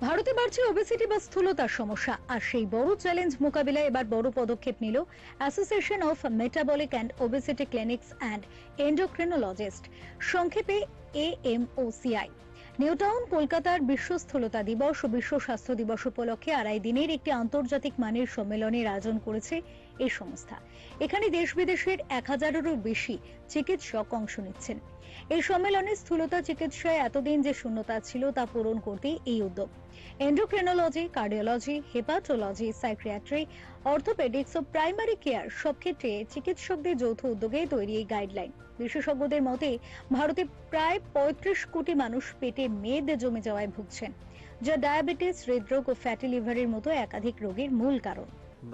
ভারতে বাড়ছে ওবেসিটি বা স্থূলতার সমস্যা, আর সেই বড় চ্যালেঞ্জ মোকাবিলায় এবার বড় পদক্ষেপ নিল association of metabolic and obesity clinics and endocrinologist, সংক্ষেপে AMOCI। নিউটাউন, কলকাতার বিশ্ব স্থূলতা দিবস ও বিশ্ব স্বাস্থ্য দিবস উপলক্ষে 2.5 দিনের একটি আন্তর্জাতিক মানের সম্মেলনের আয়োজন করেছে এই সংস্থা। এখানে দেশ বিদেশের 1000-এরও বেশি চিকিৎসক অংশ নিচ্ছেন। এই সম্মেলনে স্থূলতা চিকিৎসায় এতদিন যে শূন্যতা ছিল তা পূরণ করতেই এই উদ্যোগ। Endocrinology, cardiology, hepatology, psychiatry, orthopaedics ও প্রাইমারি কেয়ার সব ক্ষেত্রে চিকিৎসকদের যৌথ উদ্যোগে তৈরি এই গাইডলাইন। বিশেষজ্ঞদের মতে ভারতে প্রায় 35 কোটি মানুষ পেটে মেদ জমে যাওয়ায় ভুগছেন, যা ডায়াবেটিস, হৃদরোগ ও ফ্যাটি লিভারের মতো একাধিক রোগের মূল কারণ।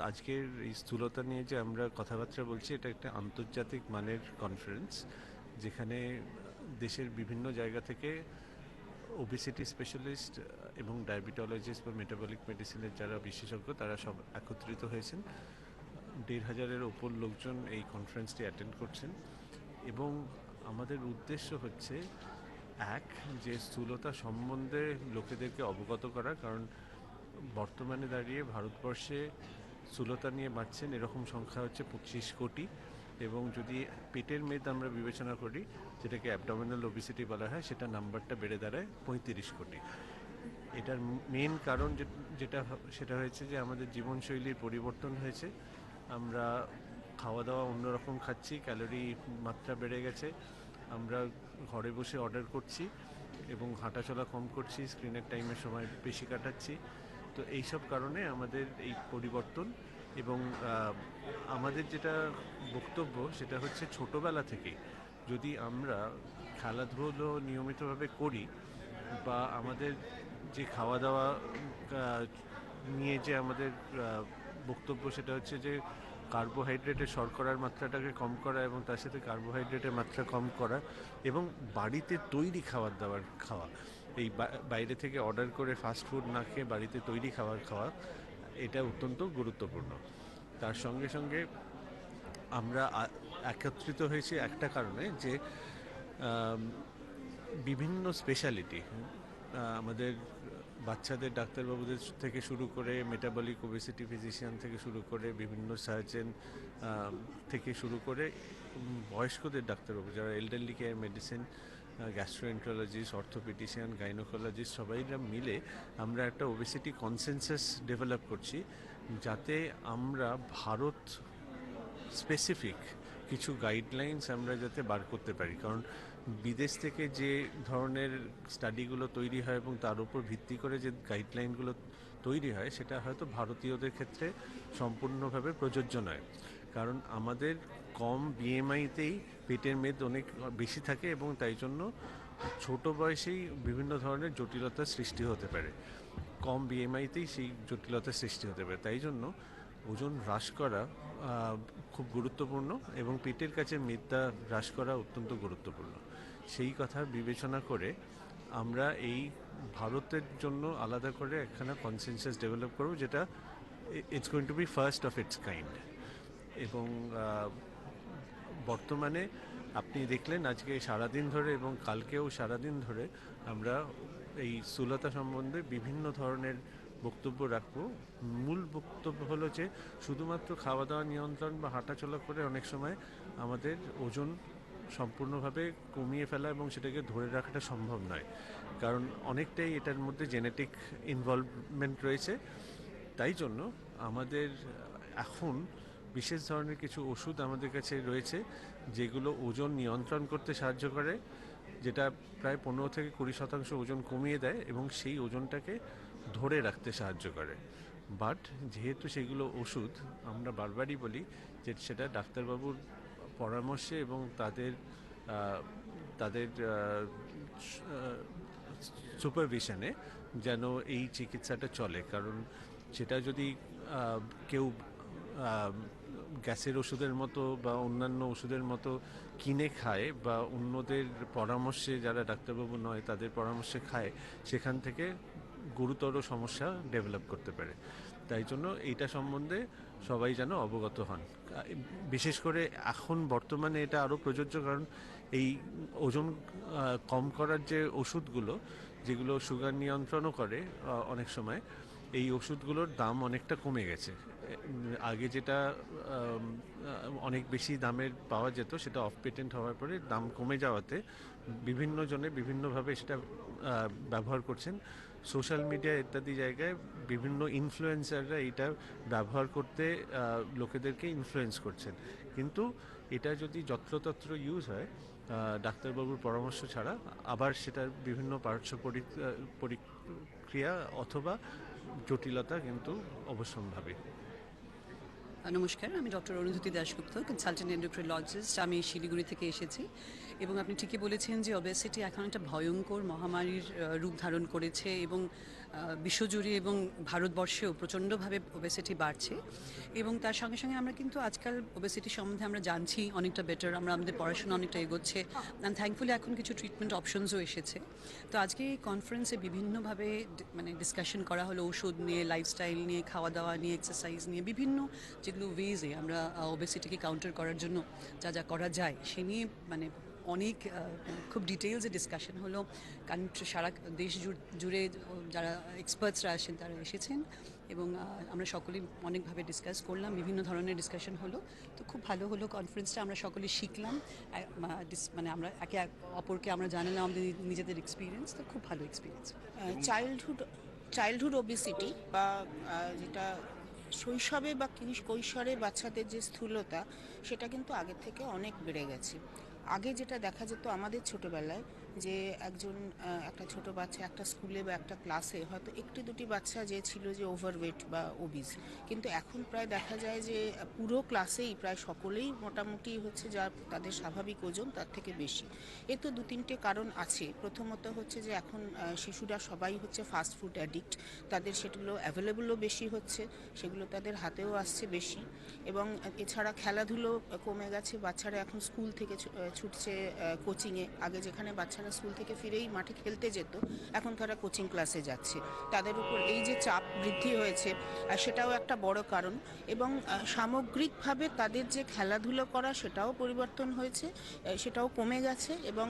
আজকের এই স্থূলতা নিয়ে যে আমরা কথাবার্তা বলছি, এটা একটা আন্তর্জাতিক মানের কনফারেন্স, যেখানে দেশের বিভিন্ন জায়গা থেকে ওবেসিটি স্পেশালিস্ট এবং ডায়াবেটোলজিস্ট বা মেটাবলিক মেডিসিনের যারা বিশেষজ্ঞ তারা সব একত্রিত হয়েছেন। 1,500-এর ওপর লোকজন এই কনফারেন্সটি অ্যাটেন্ড করছেন এবং আমাদের উদ্দেশ্য হচ্ছে যে স্থূলতা সম্বন্ধে লোকেদেরকে অবগত করা। কারণ বর্তমানে দাঁড়িয়ে ভারতবর্ষে স্থূলতা নিয়ে বাঁচছেন এরকম সংখ্যা হচ্ছে 25 কোটি, এবং যদি পেটের মেদ আমরা বিবেচনা করি, যেটাকে অ্যাবডোমিনাল ওবেসিটি বলা হয়, সেটা নাম্বারটা বেড়ে দাঁড়ায় 35 কোটি। এটার মেন কারণ সেটা হয়েছে যে আমাদের জীবনশৈলীর পরিবর্তন হয়েছে। আমরা খাওয়া দাওয়া অন্যরকম খাচ্ছি, ক্যালোরি মাত্রা বেড়ে গেছে, আমরা ঘরে বসে অর্ডার করছি এবং হাঁটাচলা কম করছি, স্ক্রিনের টাইমের সময় বেশি কাটাচ্ছি। তো এইসব কারণে আমাদের এই পরিবর্তন। এবং আমাদের যেটা বক্তব্য সেটা হচ্ছে ছোটোবেলা থেকেই যদি আমরা খেলাধুলো নিয়মিতভাবে করি, বা আমাদের যে খাওয়া দাওয়া নিয়ে যে আমাদের বক্তব্য সেটা হচ্ছে যে কার্বোহাইড্রেটের, শর্করার মাত্রাটাকে কম করা এবং তার সাথে কার্বোহাইড্রেটের মাত্রা কম করা, এবং বাড়িতে তৈরি খাবার দাবার খাওয়া। এই বাইরে থেকে অর্ডার করে ফাস্ট ফুড না খেয়ে বাড়িতে তৈরি খাবার খাওয়া, এটা অত্যন্ত গুরুত্বপূর্ণ। তার সঙ্গে সঙ্গে আমরা একত্রিত হয়েছি একটা কারণে, যে বিভিন্ন স্পেশালিটি, আমাদের বাচ্চাদের ডাক্তারবাবুদের থেকে শুরু করে মেটাবলিক ওবেসিটি ফিজিশিয়ান থেকে শুরু করে বিভিন্ন সার্জন থেকে শুরু করে বয়স্কদের ডাক্তারবাবু যারা elderly care medicine, gastroenterologist, orthopaedician, gynaecologist, সবাইরা মিলে আমরা একটা ওবেসিটি কনসেনসাস ডেভেলপ করছি, যাতে আমরা ভারত স্পেসিফিক কিছু গাইডলাইন্স আমরা যাতে বার করতে পারি। কারণ বিদেশ থেকে যে ধরনের স্টাডিগুলো তৈরি হয় এবং তার উপর ভিত্তি করে যে গাইডলাইনগুলো তৈরি হয়, সেটা হয়তো ভারতীয়দের ক্ষেত্রে সম্পূর্ণভাবে প্রযোজ্য নয়। কারণ আমাদের কম বিএমআইতেই পেটের মেদ অনেক বেশি থাকে, এবং তাই জন্য ছোট বয়সেই বিভিন্ন ধরনের জটিলতার সৃষ্টি হতে পারে। কম বিএমআইতেই সেই জটিলতার সৃষ্টি হতে পারে। তাই জন্য ওজন হ্রাস করা খুব গুরুত্বপূর্ণ, এবং পেটের কাছে মেদটা হ্রাস করা অত্যন্ত গুরুত্বপূর্ণ। সেই কথা বিবেচনা করে আমরা এই ভারতের জন্য আলাদা করে একখানা কনসেনসাস ডেভেলপ করব, যেটা it's going to be first of its kind. এবং বর্তমানে আপনি দেখলেন আজকে সারাদিন ধরে এবং কালকেও সারাদিন ধরে আমরা এই স্থূলতা সম্বন্ধে বিভিন্ন ধরনের বক্তব্য রাখবো। মূল বক্তব্য হলো যে শুধুমাত্র খাওয়া দাওয়া নিয়ন্ত্রণ বা হাঁটাচলা করে অনেক সময় আমাদের ওজন সম্পূর্ণভাবে কমিয়ে ফেলা এবং সেটাকে ধরে রাখাটা সম্ভব নয়, কারণ অনেকটাই এটার মধ্যে জেনেটিক ইনভলভমেন্ট রয়েছে। তাই জন্য আমাদের এখন বিশেষ ধরনের কিছু ওষুধ আমাদের কাছে রয়েছে, যেগুলো ওজন নিয়ন্ত্রণ করতে সাহায্য করে, যেটা প্রায় 15 থেকে 20% ওজন কমিয়ে দেয় এবং সেই ওজনটাকে ধরে রাখতে সাহায্য করে। বাট যেহেতু সেগুলো ওষুধ, আমরা বারবারই বলি যে সেটা ডাক্তারবাবুর পরামর্শে এবং তাদের তাদের সুপারভিশনে যেন এই চিকিৎসাটা চলে। কারণ সেটা যদি কেউ গ্যাসের ওষুধের মতো বা অন্যান্য ওষুধের মতো কিনে খায়, বা অন্যদের পরামর্শে, যারা ডাক্তারবাবু নয় তাদের পরামর্শে খায়, সেখান থেকে গুরুতর সমস্যা ডেভেলপ করতে পারে। তাই জন্য এইটা সম্বন্ধে সবাই যেন অবগত হন। বিশেষ করে এখন বর্তমানে এটা আরও প্রযোজ্য, কারণ এই ওজন কম করার যে ওষুধগুলো, যেগুলো সুগার নিয়ন্ত্রণও করে অনেক সময়, এই ওষুধগুলোর দাম অনেকটা কমে গেছে। আগে যেটা অনেক বেশি দামের পাওয়া যেত, সেটা অফ পেটেন্ট হওয়ার পরে দাম কমে যাওয়াতে বিভিন্ন জনে বিভিন্নভাবে সেটা ব্যবহার করছেন। সোশ্যাল মিডিয়া ইত্যাদি জায়গায় বিভিন্ন ইনফ্লুয়েন্সাররা এটা ব্যবহার করতে লোকেদেরকে ইনফ্লুয়েন্স করছেন, কিন্তু এটা যদি যত্রতত্র ইউজ হয় ডাক্তারবাবুর পরামর্শ ছাড়া, আবার সেটার বিভিন্ন পার্শ্ব প্রতিক্রিয়া অথবা জটিলতা কিন্তু অবশ্যম্ভাবী। নমস্কার, আমি doctor Arundhati Dasgupta, consultant endocrinologist. আমি শিলিগুড়ি থেকে এসেছি এবং আপনি ঠিকই বলেছেন যে ওবেসিটি এখন একটা ভয়ঙ্কর মহামারীর রূপ ধারণ করেছে এবং বিশ্বজুড়ে এবং ভারতবর্ষেও প্রচণ্ডভাবে ওবেসিটি বাড়ছে। এবং তার সঙ্গে সঙ্গে আমরা কিন্তু আজকাল ওবেসিটি সম্বন্ধে আমরা জানছি অনেকটা বেটার, আমাদের পড়াশোনা অনেকটা এগোচ্ছে, অ্যান্ড থ্যাঙ্কফুলি এখন কিছু ট্রিটমেন্ট অপশনসও এসেছে। তো আজকে এই কনফারেন্সে বিভিন্নভাবে মানে ডিসকাশন করা হলো ওষুধ নিয়ে, লাইফস্টাইল নিয়ে, খাওয়া দাওয়া নিয়ে, এক্সারসাইজ নিয়ে, বিভিন্ন যেগুলো ওয়েজে আমরা ওবেসিটিকে কাউন্টার করার জন্য যা যা করা যায় সে নিয়ে মানে অনেক খুব ডিটেলসে ডিসকাশন হলো। কান্ট্রি সারা দেশ জুড়ে যারা এক্সপার্টসরা আসেন তারা এসেছেন এবং আমরা সকলেই অনেকভাবে ডিসকাস করলাম, বিভিন্ন ধরনের ডিসকাশন হলো। তো খুব ভালো হলো কনফারেন্সটা, আমরা সকলে শিখলাম, মানে আমরা একে অপরকে আমরা জানালাম আমাদের নিজেদের এক্সপিরিয়েন্স। তো খুব ভালো এক্সপিরিয়েন্স। চাইল্ডহুড ওবেসিটি বা যেটা শৈশবে বা কৈশোরে বাচ্চাদের যে স্থূলতা, সেটা কিন্তু আগের থেকে অনেক বেড়ে গেছে। আগে যেটা দেখা যেত আমাদের ছোটবেলায়, যে একটা ছোট বাচ্চা একটা স্কুলে বা একটা ক্লাসে হয়তো একটি দুটি বাচ্চা যে ছিল যে ওভারওয়েট বা ওবিস, কিন্তু এখন প্রায় দেখা যায় যে পুরো ক্লাসেই প্রায় সকলেই মোটামুটি হচ্ছে যা তাদের স্বাভাবিক ওজন তার থেকে বেশি। এর তো দু তিনটে কারণ আছে। প্রথমত হচ্ছে যে এখন শিশুরা সবাই হচ্ছে ফাস্ট ফুড অ্যাডিক্ট, তাদের সেগুলো অ্যাভেলেবলও বেশি হচ্ছে, সেগুলো তাদের হাতেও আসছে বেশি। এবং এছাড়া খেলাধুলো কমে গেছে, বাচ্চারা এখন স্কুল থেকে ছুটছে কোচিংয়ে। আগে যেখানে বাচ্চারা স্কুল থেকে ফিরেই মাঠে খেলতে যেত, এখন তারা কোচিং ক্লাসে যাচ্ছে। তাদের উপর এই যে চাপ বৃদ্ধি হয়েছে, সেটাও একটা বড় কারণ। এবং সামগ্রিকভাবে তাদের যে খেলাধুলো করা সেটাও পরিবর্তন হয়েছে, সেটাও কমে গেছে। এবং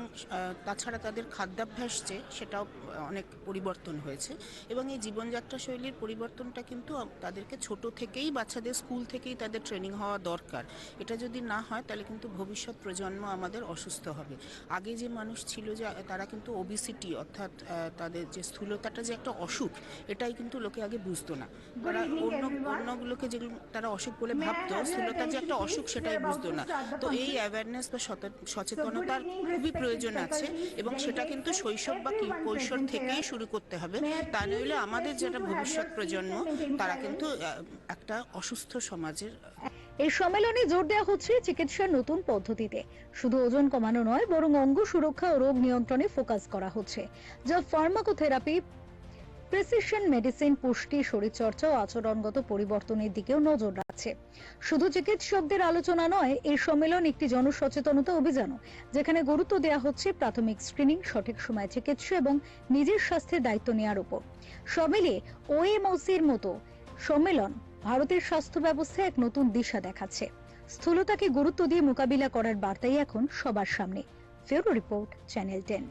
তাছাড়া তাদের খাদ্যাভ্যাস সেটাও অনেক পরিবর্তন হয়েছে। এবং এই জীবনযাত্রা শৈলীর পরিবর্তনটা কিন্তু তাদেরকে ছোট থেকেই, বাচ্চাদের স্কুল থেকেই তাদের ট্রেনিং হওয়া দরকার। এটা যদি না হয় তাহলে কিন্তু ভবিষ্যৎ প্রজন্ম আমাদের অসুস্থ হবে। আগে যে মানুষ ছিল যে তারা কিন্তু ওবিসিটি অর্থাৎ তাদের যে স্থূলতাটা যে একটা অসুখ, এটাই কিন্তু লোকে আগে বুঝতো না। তারা অন্যগুলোকে যেগুলো তারা অসুখ বলে ভাবতো, স্থূলতা যে একটা অসুখ সেটাই বুঝতো না। তো এই অ্যাওয়ারনেস বা সচেতনতার খুবই প্রয়োজন আছে, এবং সেটা কিন্তু শৈশব বা কৈশোর থেকেই শুরু করতে হবে। তা নইলে আমাদের যারা ভবিষ্যৎ প্রজন্ম, তারা কিন্তু একটা অসুস্থ সমাজের। এই সম্মেলনে জোর দেওয়া হচ্ছে চিকিৎসার নতুন পদ্ধতিতে। শুধু ওজন কমানো নয়, বরং অঙ্গ সুরক্ষা ও রোগ নিয়ন্ত্রণে ফোকাস করা হচ্ছে, যা ফার্মাকোথেরাপি, প্রিসিশন মেডিসিন, পুষ্টি, শরীরচর্চা ও আচরণগত পরিবর্তনের দিকেও নজর রাখছে। শুধু চিকিৎসকদের আলোচনা নয়, এই সম্মেলন একটি জনসচেতনতা অভিযানও, যেখানে গুরুত্ব দেওয়া হচ্ছে প্রাথমিক স্ক্রিনিং, সঠিক সময় চিকিৎসা এবং নিজের স্বাস্থ্যের দায়িত্ব নেওয়ার উপর। সব মিলিয়ে ওএমওসির মতো সম্মেলন ভারতের স্বাস্থ্য ব্যবস্থায় এক নতুন দিশা দেখাচ্ছে। স্থূলতাকে গুরুত্ব দিয়ে মোকাবিলা করার বার্তাই এখন সবার সামনে। ফেরো রিপোর্ট, চ্যানেল 10।